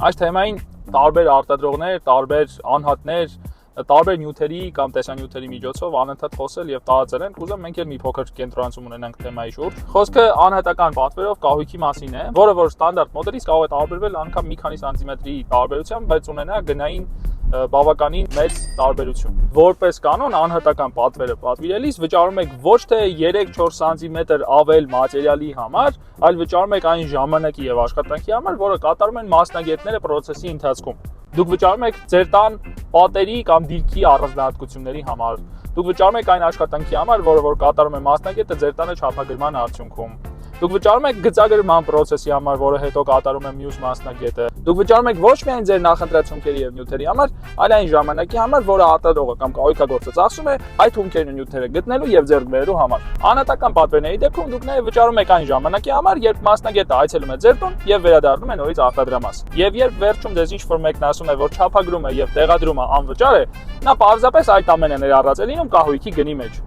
Այս թեմային տարբեր արտադրողներ, տարբեր անհատներ, տարբեր նյութերի կամ տեսանյութերի միջոցով անընդհատ խոսել եւ տարածել են։ Կուզեմ մենք էլ մի փոքր կենտրոնացում ունենանք թեմայի շուրջ։ Խոսքը անհատական պատվերով կահույքի մասին է, որը որ ստանդարտ մոդելից կարող է տարբերվել անգամ մի քանի սանտիմետրի տարբերությամբ, բայց ունենա գնային բավականին մեծ տարբերություն։ Որպես կանոն անհատական պատվերը պատվիրելիս վճարում եք ոչ թե 3-4 սանտիմետր ավել մատերիալի համար, այլ վճարում եք այն ժամանակի եւ աշխատանքի համար, որը կատարում են մասնագետները process-ի ընթացքում։ Դուք վճարում եք ձեր տան պատերի կամ դիրքի առանձնահատկությունների համար։ Դուք վճարում եք այն աշխատանքի համար, որը որ կատարում է մասնագետը ձեր տանը չափագրման արդյունքում։ Դուք վճարում եք գծագրման process-ի համար, որը հետո կատարում է մյուս մասնագետը։ Դուք վճարում եք ոչ միայն ձեր նախընտրած հումքերի եւ նյութերի համար, այլ այն ժամանակի համար, որը արտադրողը կամ կահույքագործը ծախսում է այդ հումքերն ու նյութերը գտնելու եւ ձեռք բերելու համար։ Անհատական պատվերների դեպքում դուք նաեւ վճարում եք այն ժամանակի համար, երբ մասնագետը այցելում է ձեր տուն եւ վերադառնում է նորից արտադրամաս։ Եվ երբ վերջում դες ինչ-որ մեկն ասում է, որ չափագրումը եւ տեղադրումը անվճար է, նա պարզապես այդ ամենը ներառած է լինում կահույքի գնի մեջ։